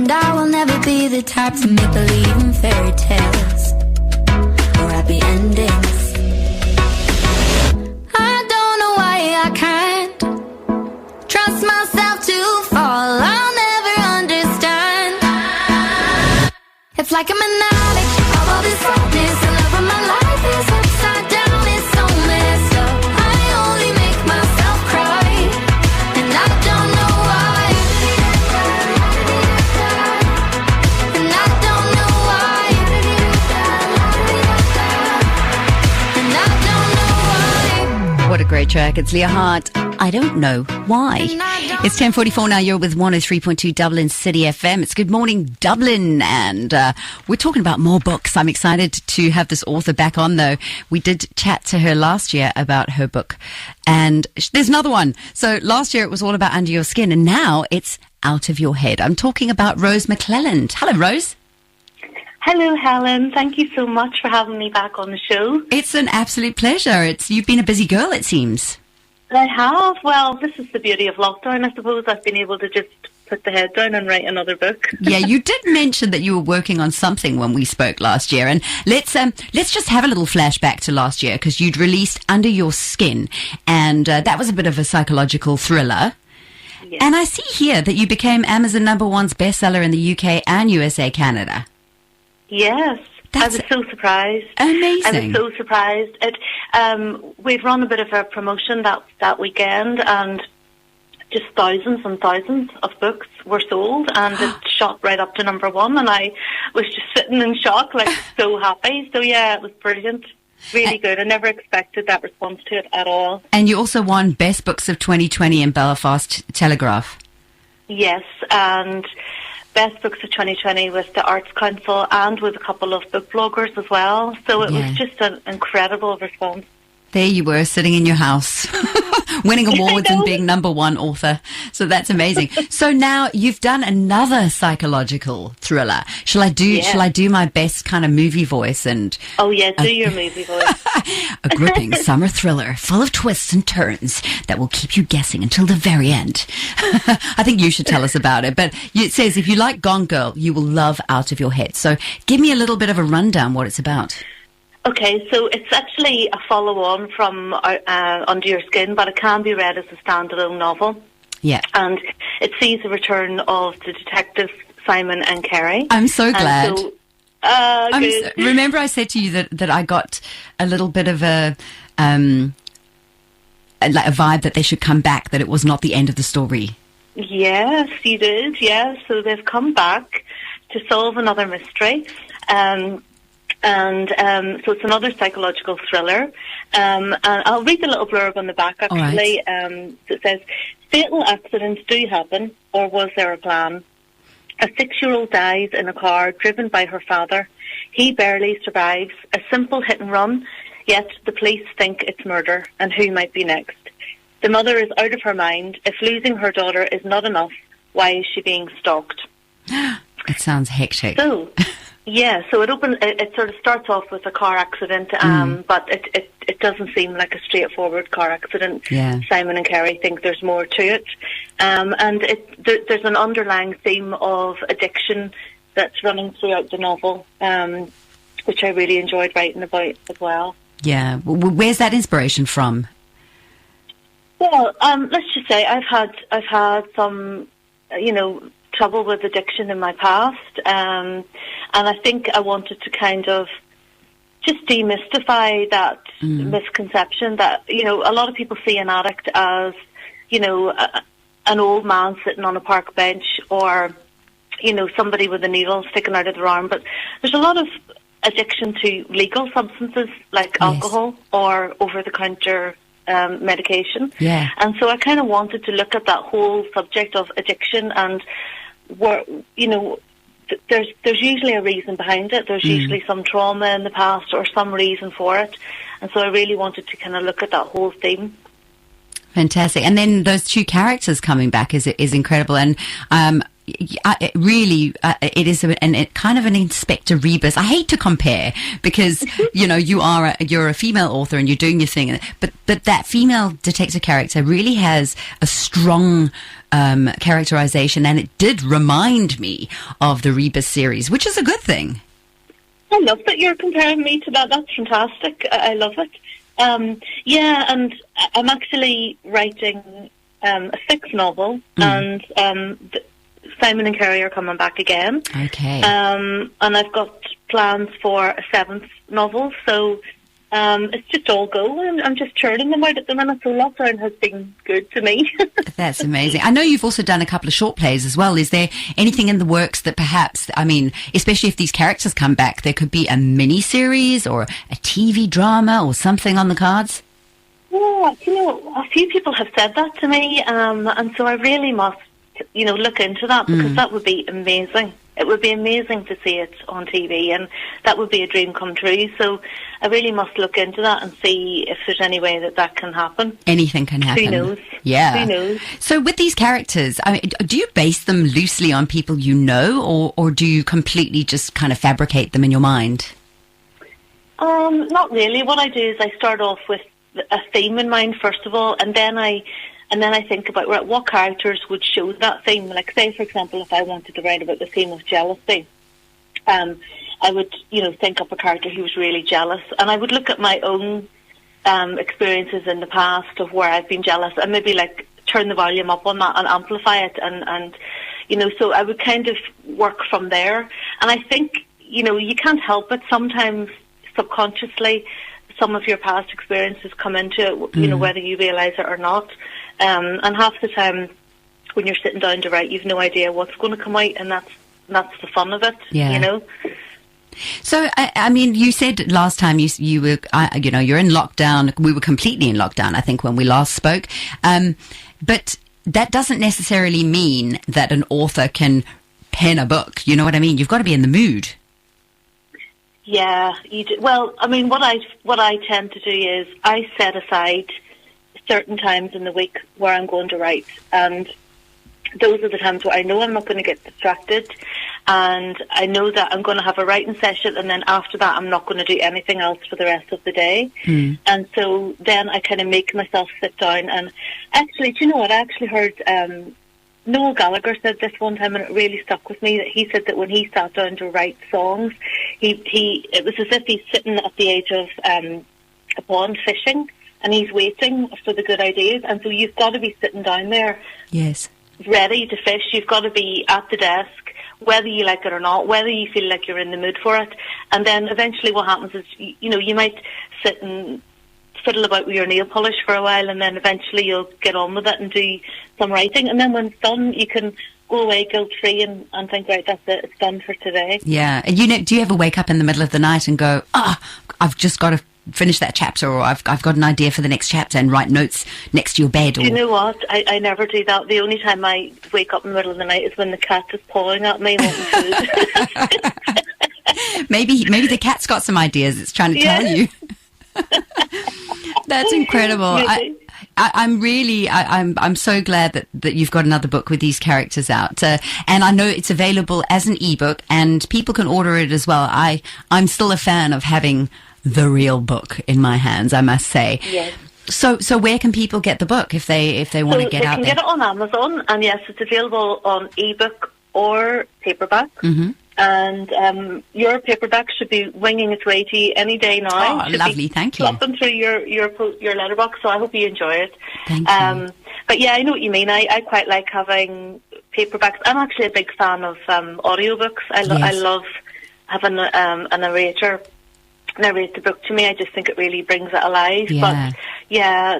And I will never be the type to make believe in fairy tales or happy endings. I don't know why I can't trust myself to fall. I'll never understand. It's like I'm an addict of all this sadness. The love of my life is upside down. It's so messed up. I only make myself cry, and I don't know why. And I don't know why. And I don't know why. What a great track. It's Leah Hart. I don't know why. It's 10:44 now. You're with 103.2 Dublin City FM. It's Good Morning Dublin, and we're talking about more books. I'm excited to have this author back on, though. We did chat to her last year about her book, and there's another one. So last year it was all about Under Your Skin, and now it's Out of Your Head. I'm talking about Rose McClelland. Hello, Rose. Hello, Helen. Thank you so much for having me back on the show. It's an absolute pleasure. You've been a busy girl, it seems. I have. Well, this is the beauty of lockdown. I suppose I've been able to just put the head down and write another book. Yeah, you did mention that you were working on something when we spoke last year, and let's just have a little flashback to last year, because you'd released Under Your Skin, and that was a bit of a psychological thriller. Yes. And I see here that you became Amazon #1's bestseller in the UK and USA, Canada. Yes. I was so surprised. Amazing. I was so surprised. We'd run a bit of a promotion that weekend, and just thousands and thousands of books were sold, and it shot right up to #1, and I was just sitting in shock, like so happy. So yeah, it was brilliant. Really good. I never expected that response to it at all. And you also won Best Books of 2020 in Belfast Telegraph. Yes, and Best Books of 2020 with the Arts Council and with a couple of book bloggers as well. So it was just an incredible response. There you were, sitting in your house, winning awards and being #1 author. So that's amazing. So now you've done another psychological thriller. Shall I do my best kind of movie voice? And oh yeah, do your movie voice. A gripping summer thriller full of twists and turns that will keep you guessing until the very end. I think you should tell us about it. But it says if you like Gone Girl, you will love Out of Your Head. So give me a little bit of a rundown what it's about. Okay, so it's actually a follow-on from Under Your Skin, but it can be read as a standalone novel. Yeah. And it sees the return of the detectives Simon and Kerry. I'm so glad. So, good. Remember I said to you that I got a little bit of a vibe that they should come back, that it was not the end of the story. Yes, you did, yes. So they've come back to solve another mystery. So it's another psychological thriller. And I'll read the little blurb on the back, actually. Right. It says, fatal accidents do happen, or was there a plan? A 6-year-old dies in a car driven by her father. He barely survives. A simple hit and run, yet the police think it's murder, and who might be next? The mother is out of her mind. If losing her daughter is not enough, why is she being stalked? It sounds hectic. So... yeah, so it sort of starts off with a car accident, but it doesn't seem like a straightforward car accident. Yeah. Simon and Kerry think there's more to it. And there's an underlying theme of addiction that's running throughout the novel, which I really enjoyed writing about as well. Yeah. Where's that inspiration from? Well, let's just say I've had some, trouble with addiction in my past, and I think I wanted to kind of just demystify that misconception that, a lot of people see an addict as, an old man sitting on a park bench, or, somebody with a needle sticking out of their arm. But there's a lot of addiction to legal substances like alcohol or over-the-counter medication. Yeah. And so I kind of wanted to look at that whole subject of addiction, and where, there's usually a reason behind it. There's usually some trauma in the past or some reason for it. And so I really wanted to kind of look at that whole theme. Fantastic. And then those two characters coming back is incredible. And it is kind of an Inspector Rebus. I hate to compare because you're a female author and you're doing your thing, but that female detective character really has a strong characterization, and it did remind me of the Rebus series, which is a good thing. I love that you're comparing me to that. That's fantastic. I love it. And I'm actually writing a sixth novel, and Simon and Kerry are coming back again. Okay. And I've got plans for a seventh novel, so it's just all go. I'm just churning them out at the minute, so lockdown has been good to me. That's amazing. I know you've also done a couple of short plays as well. Is there anything in the works that perhaps, especially if these characters come back, there could be a mini-series or a TV drama or something on the cards? Yeah, a few people have said that to me, and so I really must, look into that, because that would be amazing. It would be amazing to see it on TV, and that would be a dream come true. So I really must look into that and see if there's any way that can happen. Anything can happen. Who knows? Yeah. Who knows? So with these characters, do you base them loosely on people you know, or do you completely just kind of fabricate them in your mind? Not really. What I do is I start off with a theme in mind first of all, and then I think about what characters would show that theme. Like, say, for example, if I wanted to write about the theme of jealousy, I would, think up a character who was really jealous, and I would look at my own experiences in the past of where I've been jealous, and maybe turn the volume up on that and amplify it, and so I would kind of work from there. And I think, you can't help it. Sometimes subconsciously, some of your past experiences come into it, whether you realise it or not. And half the time, when you're sitting down to write, you've no idea what's going to come out, and that's the fun of it. Yeah. So, you said last time you were, you're in lockdown. We were completely in lockdown, I think, when we last spoke. But that doesn't necessarily mean that an author can pen a book. You know what I mean? You've got to be in the mood. Yeah, you do. Well, what I tend to do is I set aside certain times in the week where I'm going to write, and those are the times where I know I'm not going to get distracted, and I know that I'm going to have a writing session, and then after that I'm not going to do anything else for the rest of the day. And so then I kind of make myself sit down. And actually, do you know what? I actually heard Noel Gallagher said this one time, and it really stuck with me, that he said that when he sat down to write songs, it was as if he's sitting at the edge of a pond fishing, and he's waiting for the good ideas. And so you've got to be sitting down there, yes, ready to fish. You've got to be at the desk, whether you like it or not, whether you feel like you're in the mood for it. And then eventually what happens is, you might sit and fiddle about with your nail polish for a while, and then eventually you'll get on with it and do some writing. And then when it's done, you can go away guilt-free and think, right, that's it, it's done for today. Yeah. And do you ever wake up in the middle of the night and go, I've just got to finish that chapter, or I've got an idea for the next chapter, and write notes next to your bed? Do you know what? I never do that. The only time I wake up in the middle of the night is when the cat is pawing at me wanting food. Maybe the cat's got some ideas it's trying to tell you. That's incredible. I'm so glad that you've got another book with these characters out, and I know it's available as an ebook, and people can order it as well. I'm still a fan of having the real book in my hands, I must say. Yes. So where can people get the book if they want to get out there? They can get it on Amazon, and yes, it's available on ebook or paperback. Mm-hmm. And your paperback should be winging its way to you any day now. Oh, lovely, thank you. Flopping through your letterbox, so I hope you enjoy it. Thank you. But yeah, I know what you mean. I quite like having paperbacks. I'm actually a big fan of audiobooks. I love having a narrator narrate the book to me. I just think it really brings it alive. Yeah. But yeah,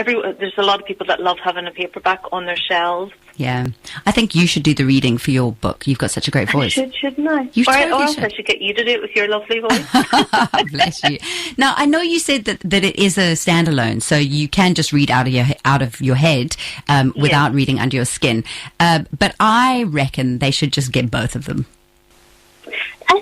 there's a lot of people that love having a paperback on their shelves. Yeah, I think you should do the reading for your book. You've got such a great voice. Shouldn't I? You totally or else should. I should get you to do it with your lovely voice. Bless you. Now, I know you said that it is a standalone, so you can just read out of your head without reading under your skin. But I reckon they should just get both of them. I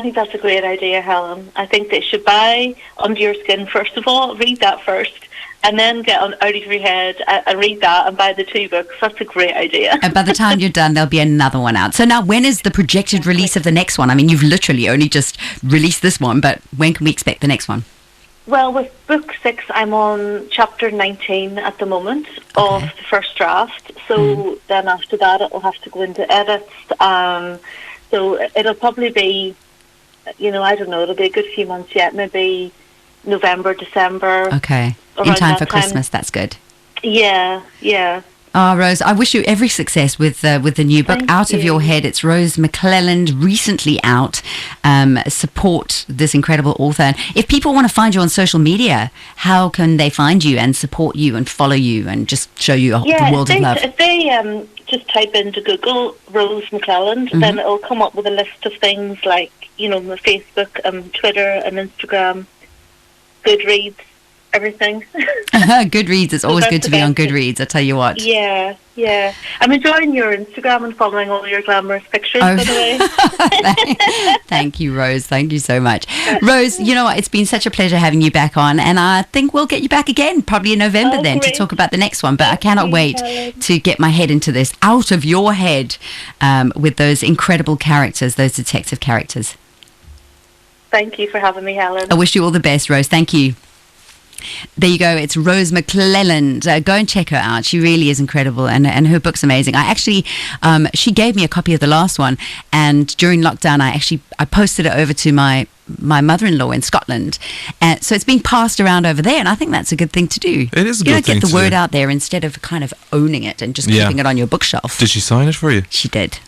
think that's a great idea, Helen. I think they should buy Under Your Skin first of all, read that first, and then get on out of your head and read that and buy the 2 books. That's a great idea. And by the time you're done, there'll be another one out. So now, when is the projected release of the next one? I mean, you've literally only just released this one, but when can we expect the next one? Well, with book 6, I'm on chapter 19 at the moment of the first draft. So then after that, it'll have to go into edits. So it'll probably be, I don't know, it'll be a good few months yet, maybe November, December. Okay. In time for Christmas, that's good. Yeah. Oh, Rose, I wish you every success with the new book, Out of Your Head. It's Rose McClelland, recently out. Support this incredible author. And if people want to find you on social media, how can they find you and support you and follow you and just show you the world of love? If they just type into Google Rose McClelland, then it'll come up with a list of things like, my Facebook, Twitter and Instagram, Goodreads, everything. Goodreads, it's always good to be on Goodreads, I tell you what. Yeah. I'm enjoying your Instagram and following all your glamorous pictures, by the way. Thank you, Rose. Thank you so much. Rose, you know what? It's been such a pleasure having you back on, and I think we'll get you back again, probably in November to talk about the next one. But I cannot wait to get my head into this, Out of Your Head, with those incredible characters, those detective characters. Thank you for having me, Helen. I wish you all the best, Rose. Thank you. There you go. It's Rose McClelland. Go and check her out. She really is incredible, and her book's amazing. I actually, she gave me a copy of the last one, and during lockdown, I posted it over to my mother-in-law in Scotland, and so it's being passed around over there, and I think that's a good thing to do. It is a good thing to do. Get the word out there instead of kind of owning it and just keeping it on your bookshelf. Did she sign it for you? She did.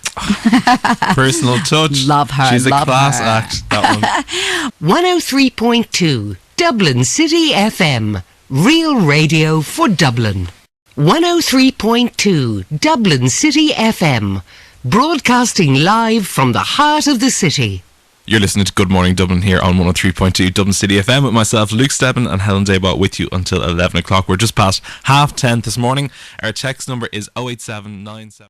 Personal touch. Love her. She's love a class her. act, that one. 103.2 Dublin City FM. Real radio for Dublin. 103.2 Dublin City FM. Broadcasting live from the heart of the city. You're listening to Good Morning Dublin here on 103.2 Dublin City FM with myself, Luke Stebbin, and Helen Desbois with you until 11 o'clock. We're just past 10:30 this morning. Our text number is 08797.